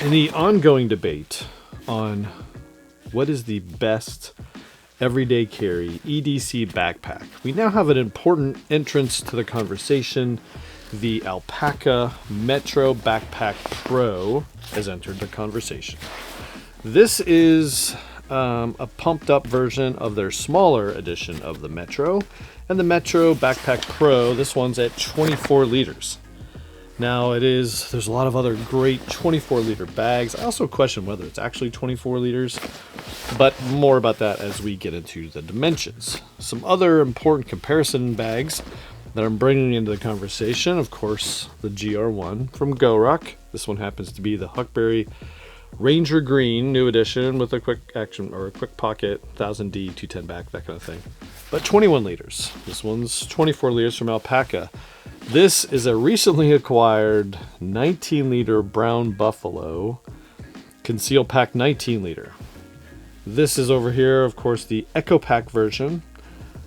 In the ongoing debate on what is the best everyday carry EDC backpack, we now have an important entrance to the conversation. The Alpaka Metro Backpack Pro has entered the conversation. This is a pumped up version of their smaller edition of the Metro, and the Metro Backpack Pro, this one's at 24 liters. Now there's a lot of other great 24 liter bags. I also question whether it's actually 24 liters, but more about that as we get into the dimensions. Some other important comparison bags that I'm bringing into the conversation, of course, the GR1 from GORUCK. This one happens to be the Huckberry Ranger Green new edition with a quick action or a quick pocket, 1000D, 210 back, that kind of thing. But 21 liters. This one's 24 liters from Alpaka. This is a recently acquired 19 liter Brown Buffalo Conceal Pack 19 liter. This is over here, of course, the Echo Pack version.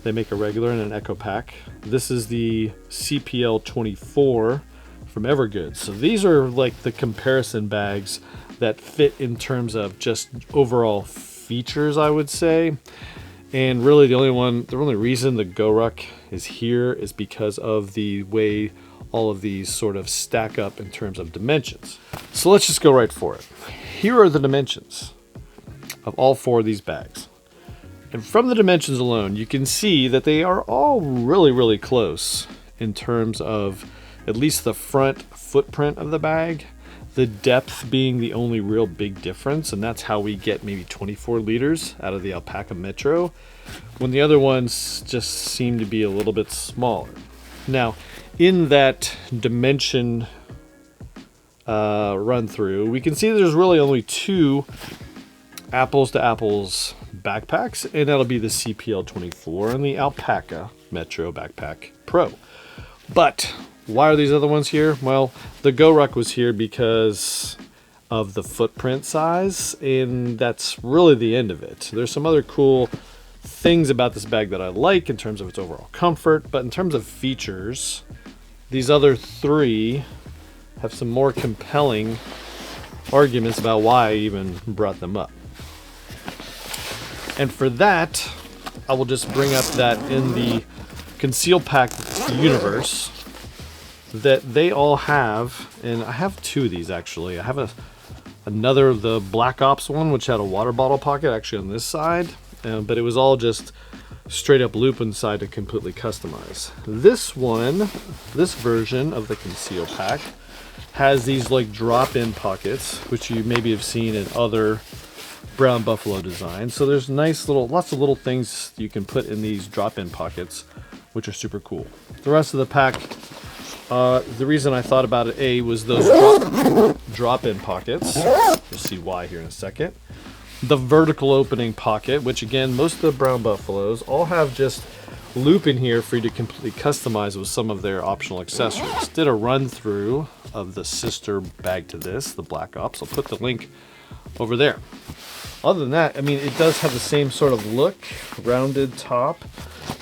They make a regular and an Echo Pack. This is the CPL 24 from Evergoods. So these are like the comparison bags that fit in terms of just overall features, I would say. And really the only reason the GORUCK is here is because of the way all of these sort of stack up in terms of dimensions. So let's just go right for it. Here are the dimensions of all four of these bags. And from the dimensions alone, you can see that they are all really, really close in terms of at least the front footprint of the bag, the depth being the only real big difference, and that's how we get maybe 24 liters out of the Alpaka Metro, when the other ones just seem to be a little bit smaller. Now, in that dimension run through, we can see there's really only two apples to apples backpacks, and that'll be the CPL 24 and the Alpaka Metro Backpack Pro. But why are these other ones here? Well, the GORUCK was here because of the footprint size, and that's really the end of it. There's some other cool things about this bag that I like in terms of its overall comfort, but in terms of features, these other three have some more compelling arguments about why I even brought them up. And for that, I will just bring up that in the Conceal Pack universe, that they all have, and I have two of these actually. I have another, the Black Ops one, which had a water bottle pocket actually on this side, but it was all just straight up loop inside to completely customize. This one, this version of the Conceal Pack, has these like drop-in pockets, which you maybe have seen in other Brown Buffalo designs. So there's lots of little things you can put in these drop-in pockets, which are super cool. The rest of the pack, the reason I thought about it, was those drop-in pockets. You'll see why here in a second. The vertical opening pocket, which again, most of the Brown Buffaloes all have just loop in here for you to completely customize with some of their optional accessories. Did a run through of the sister bag to this, the Black Ops. I'll put the link over there. Other than that, I mean, it does have the same sort of look, rounded top,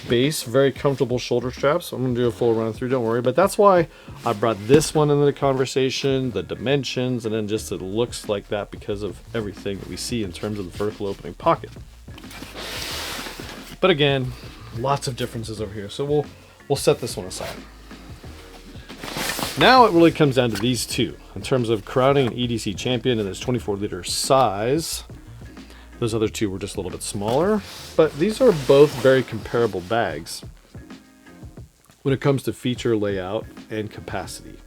base, very comfortable shoulder straps. I'm going to do a full run through, don't worry. But that's why I brought this one into the conversation, the dimensions, and then just it looks like that because of everything that we see in terms of the vertical opening pocket. But again, lots of differences over here. So we'll set this one aside. Now it really comes down to these two. In terms of crowning an EDC champion in this 24 liter size, those other two were just a little bit smaller, but these are both very comparable bags when it comes to feature, layout, and capacity.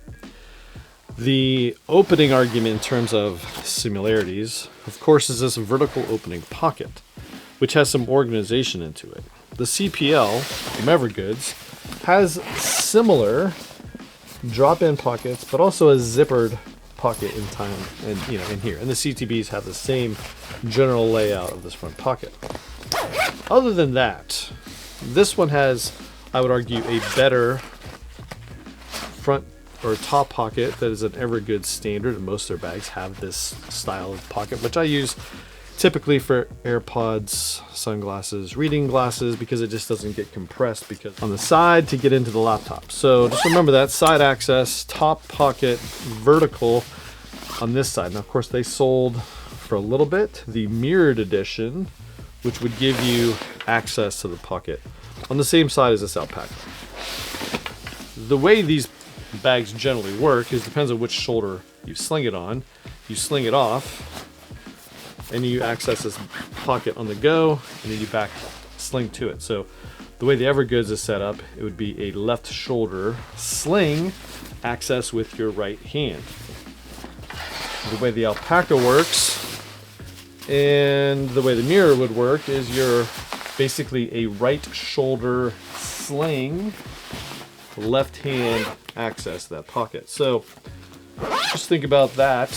The opening argument in terms of similarities, of course, is this vertical opening pocket, which has some organization into it. The CPL from Evergoods has similar drop-in pockets, but also a zippered pocket in time, and in here. And the CTBs have the same general layout of this front pocket. Other than that, this one has, I would argue, a better front or top pocket that is an Evergoods standard, and most of their bags have this style of pocket, which I use typically for AirPods, sunglasses, reading glasses, because it just doesn't get compressed because on the side to get into the laptop. So just remember that side access, top pocket, vertical, on this side. Now, of course, they sold for a little bit the mirrored edition, which would give you access to the pocket on the same side as this Alpaka. The way these bags generally work is depends on which shoulder you sling it on. You sling it off, and you access this pocket on the go, and then you back sling to it. So the way the Evergoods is set up, it would be a left shoulder sling access with your right hand. The way the Alpaka works and the way the mirror would work is you're basically a right shoulder sling, left hand access to that pocket. So just think about that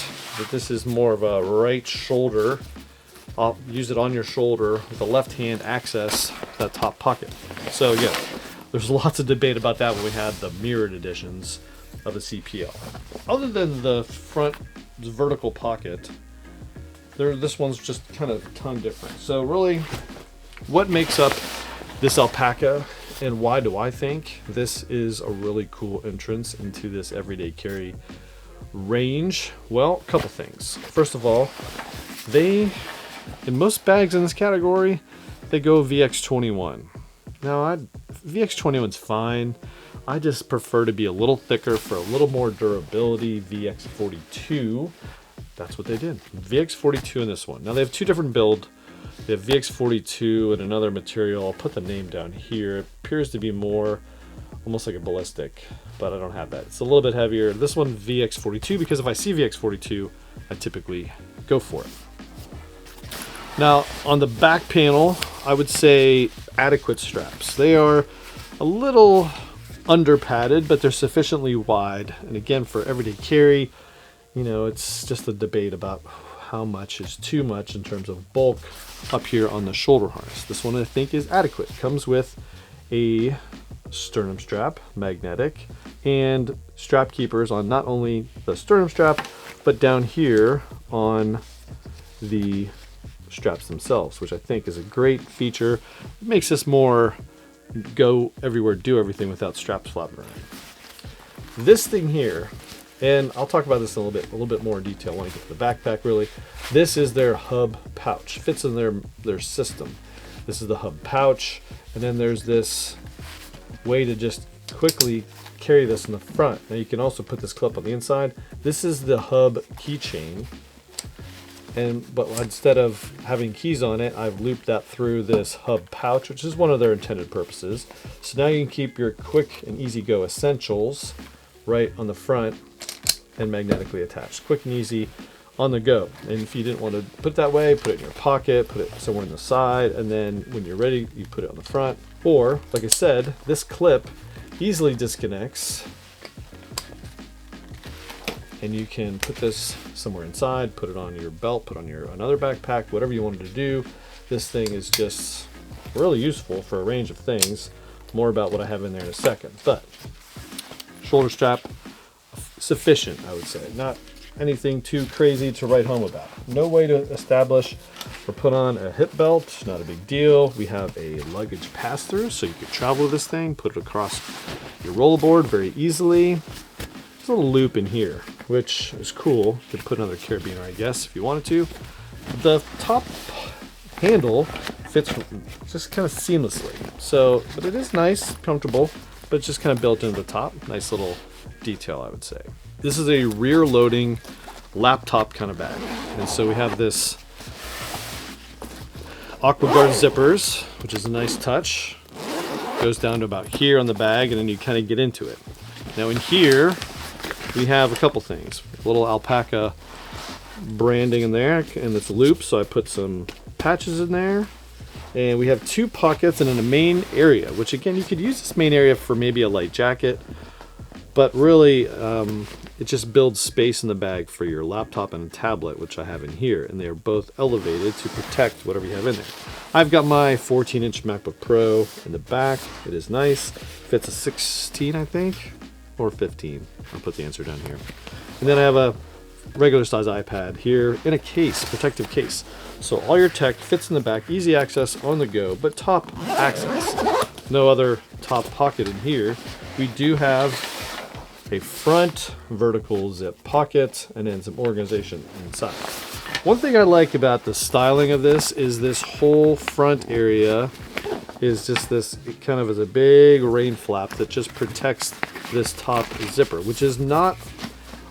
this is more of a right shoulder. I'll use it on your shoulder with the left hand access that top pocket. So yeah, there's lots of debate about that when we had the mirrored editions of the CPL. Other than the front vertical pocket, this one's just kind of a ton different. So really, what makes up this Alpaka and why do I think this is a really cool entrance into this everyday carry range? Well, a couple things. First of all, in most bags in this category, they go VX21. Now, VX21's fine. I just prefer to be a little thicker for a little more durability. VX42, that's what they did. VX42 in this one. Now, they have two different builds. They have VX42 and another material. I'll put the name down here. It appears to be more almost like a ballistic, but I don't have that. It's a little bit heavier. This one, VX42, because if I see VX42, I typically go for it. Now, on the back panel, I would say adequate straps. They are a little under padded, but they're sufficiently wide. And again, for everyday carry, you know, it's just a debate about how much is too much in terms of bulk up here on the shoulder harness. This one I think is adequate. Comes with a sternum strap, magnetic, and strap keepers on not only the sternum strap, but down here on the straps themselves, which I think is a great feature. It makes this more go everywhere, do everything without straps flapping around. This thing here, and I'll talk about this in a little bit more in detail when I get to the backpack really. This is their hub pouch, fits in their system. This is the hub pouch, and then there's this way to just quickly carry this in the front. Now you can also put this clip on the inside. This is the hub keychain, but instead of having keys on it, I've looped that through this hub pouch, which is one of their intended purposes. So now you can keep your quick and easy go essentials right on the front and magnetically attached. Quick and easy on the go. And if you didn't want to put it that way, put it in your pocket, put it somewhere on the side, and then when you're ready, you put it on the front. Or, like I said, this clip easily disconnects, and you can put this somewhere inside, put it on your belt, put on your another backpack, whatever you wanted to do. This thing is just really useful for a range of things. More about what I have in there in a second. But shoulder strap, sufficient, I would say. Not anything too crazy to write home about. No way to establish or put on a hip belt, not a big deal. We have a luggage pass-through, so you could travel with this thing, put it across your rollerboard very easily. There's a little loop in here, which is cool. You could put another carabiner, I guess, if you wanted to. The top handle fits just kind of seamlessly. So, but it is nice, comfortable, but it's just kind of built into the top. Nice little detail, I would say. This is a rear loading laptop kind of bag. And so we have this AquaGuard zippers, which is a nice touch. Goes down to about here on the bag, and then you kind of get into it. Now in here, we have a couple things. A little Alpaka branding in there, and it's looped, so I put some patches in there. And we have two pockets and in a main area, which again, you could use this main area for maybe a light jacket, but really it just builds space in the bag for your laptop and a tablet, which I have in here, and they are both elevated to protect whatever you have in there. I've got my 14-inch MacBook Pro in the back. It is nice. Fits a 16, I think, or 15. I'll put the answer down here. And then I have a regular size iPad here in a case, protective case. So all your tech fits in the back, easy access on the go, but top access. No other top pocket in here. We do have a front vertical zip pocket, and then some organization inside. One thing I like about the styling of this is this whole front area is just this, it kind of is a big rain flap that just protects this top zipper, which is not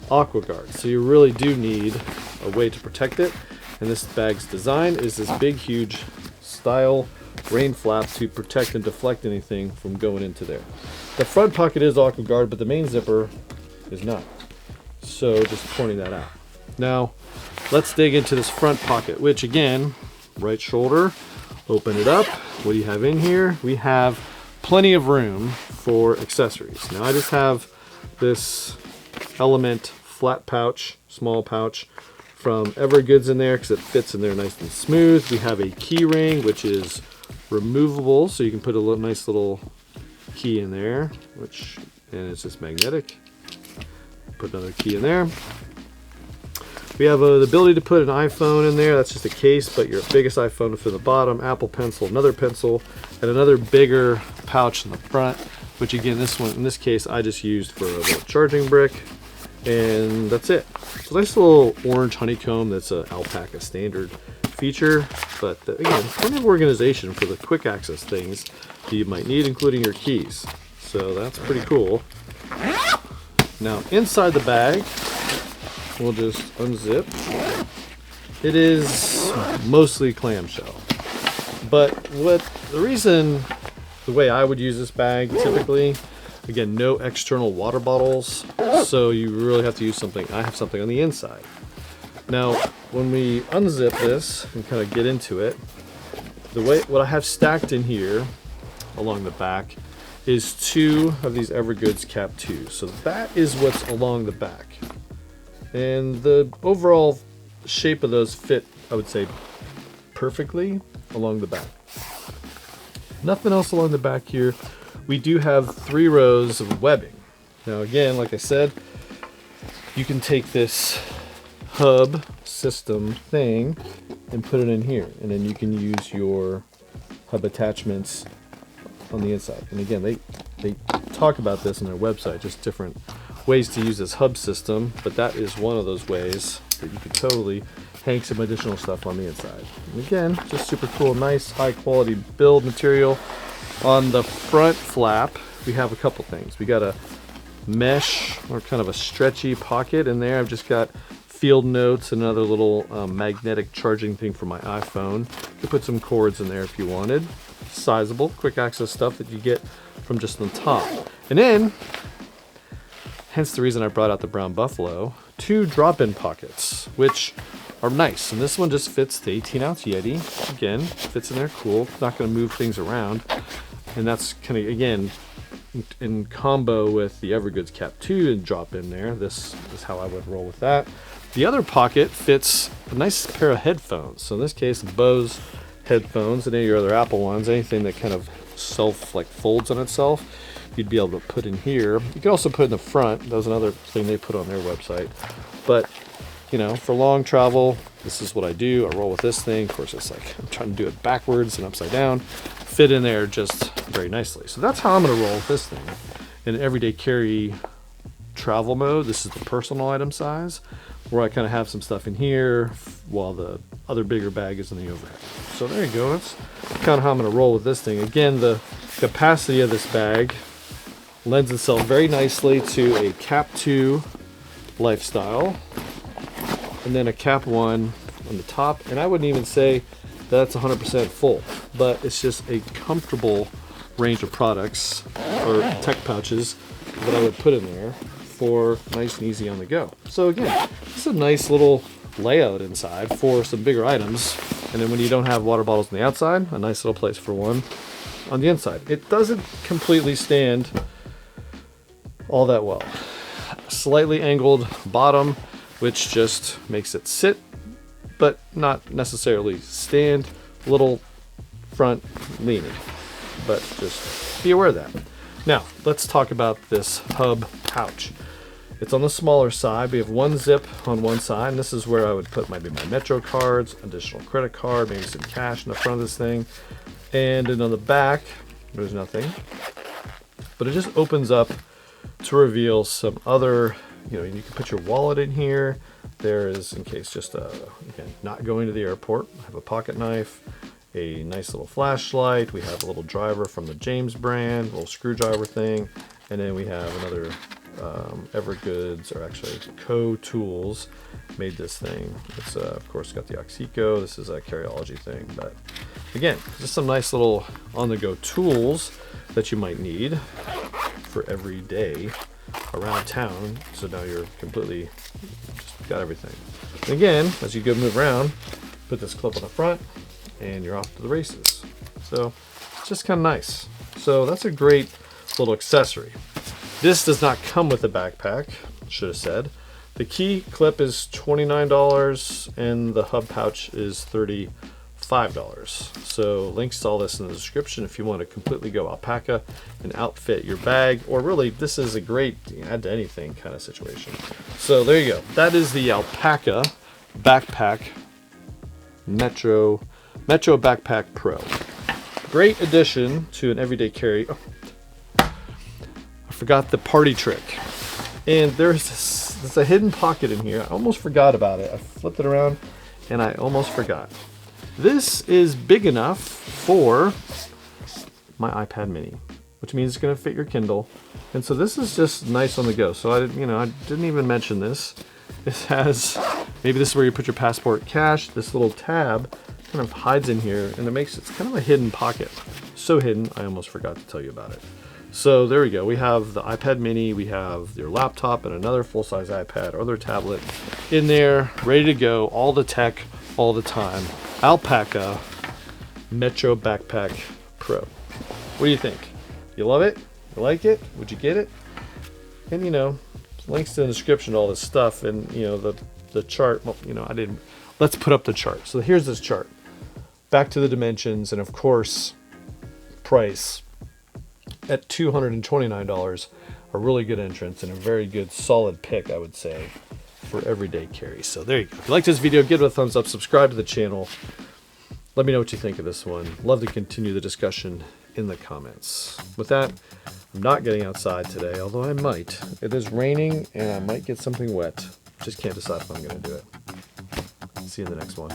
AquaGuard. So you really do need a way to protect it. And this bag's design is this big, huge style rain flap to protect and deflect anything from going into there. The front pocket is AquaGuard, but the main zipper is not. So just pointing that out. Now, let's dig into this front pocket, which again, right shoulder, open it up. What do you have in here? We have plenty of room for accessories. Now I just have this Element flat pouch, small pouch from Evergoods in there because it fits in there nice and smooth. We have a key ring, which is removable, so you can put a little, nice little key in there, and it's just magnetic. Put another key in there. We have the ability to put an iPhone in there. That's just a case, but your biggest iPhone will fit in the bottom. Apple Pencil, another pencil, and another bigger pouch in the front, which again, this one, in this case, I just used for a little charging brick, and that's it. It's a nice little orange honeycomb that's an Alpaka standard feature, but again, plenty of organization for the quick access things that you might need, including your keys. So that's pretty cool. Now, inside the bag, we'll just unzip. It is mostly clamshell, but the way I would use this bag typically, again, no external water bottles, so you really have to use something. I have something on the inside. Now, when we unzip this and kind of get into it, what I have stacked in here along the back is 2 of these Evergoods Cap 2. So that is what's along the back. And the overall shape of those fit, I would say, perfectly along the back. Nothing else along the back here. We do have 3 rows of webbing. Now again, like I said, you can take this hub system thing and put it in here, and then you can use your hub attachments on the inside. And again, they talk about this on their website, just different ways to use this hub system, but that is one of those ways that you can totally hang some additional stuff on the inside. And again, just super cool, nice high quality build material. On the front flap, we have a couple things. We got a mesh or kind of a stretchy pocket in there. I've just got field notes and another little magnetic charging thing for my iPhone. You could put some cords in there if you wanted. Sizable, quick access stuff that you get from just on top. And then, hence the reason I brought out the brown buffalo, 2 drop-in pockets, which are nice. And this one just fits the 18-ounce Yeti. Again, fits in there cool. Not going to move things around. And that's kind of, again, in combo with the Evergoods Cap 2 and drop in there. This is how I would roll with that. The other pocket fits a nice pair of headphones. So in this case, Bose headphones and any of your other Apple ones, anything that kind of folds on itself, you'd be able to put in here. You could also put in the front. That was another thing they put on their website. But, you know, for long travel, this is what I do. I roll with this thing. Of course, it's like I'm trying to do it backwards and upside down. Fit in there just very nicely. So that's how I'm going to roll with this thing. In everyday carry travel mode, this is the personal item size, where I kind of have some stuff in here while the other bigger bag is in the overhead. So there you go. That's kind of how I'm going to roll with this thing. Again, the capacity of this bag lends itself very nicely to a Cap 2 lifestyle, and then a Cap 1 on the top. And I wouldn't even say that's 100% full, but it's just a comfortable range of products or tech pouches that I would put in there for nice and easy on the go. So again, it's a nice little layout inside for some bigger items, and then when you don't have water bottles on the outside, a nice little place for one on the inside. It doesn't completely stand all that well. Slightly angled bottom, which just makes it sit, but not necessarily stand. Little front leaning, but just be aware of that. Now, let's talk about this hub pouch. It's on the smaller side. We have 1 zip on one side, and this is where I would put maybe my Metro cards, additional credit card, maybe some cash in the front of this thing. And then on the back, there's nothing. But it just opens up to reveal some other, you know, you can put your wallet in here. There is, in case just, again, not going to the airport. I have a pocket knife, a nice little flashlight. We have a little driver from the James brand, a little screwdriver thing. And then we have another Evergoods, or actually Co Tools, made this thing. It's of course got the Oxyco. This is a Carryology thing, but again, just some nice little on-the-go tools that you might need for every day around town. So now you're completely just got everything. And again, as you go move around, put this clip on the front, and you're off to the races. So it's just kind of nice. So that's a great little accessory. This does not come with a backpack, should have said. The key clip is $29 and the hub pouch is $35. So links to all this in the description if you want to completely go alpaca and outfit your bag, or really this is a great add to anything kind of situation. So there you go. That is the Alpaka backpack, Metro Backpack Pro. Great addition to an everyday carry. Oh, I forgot the party trick. And there's a hidden pocket in here. I almost forgot about it. I flipped it around and I almost forgot. This is big enough for my iPad mini, which means it's going to fit your Kindle. And so this is just nice on the go. So I didn't even mention this. This has, maybe this is where you put your passport cash. This little tab kind of hides in here, and it's kind of a hidden pocket. So hidden, I almost forgot to tell you about it. So there we go. We have the iPad mini, we have your laptop and another full-size iPad or other tablet in there, ready to go, all the tech, all the time. Alpaka Metro Backpack Pro. What do you think? You love it? You like it? Would you get it? And links in the description to all this stuff, and the chart. Well, let's put up the chart. So here's this chart. Back to the dimensions, and of course, price at $229. A really good entrance and a very good solid pick, I would say, for everyday carry. So there you go. If you like this video, give it a thumbs up, subscribe to the channel. Let me know what you think of this one. Love to continue the discussion in the comments. With that, I'm not getting outside today, although I might. It is raining and I might get something wet. Just can't decide if I'm going to do it. See you in the next one.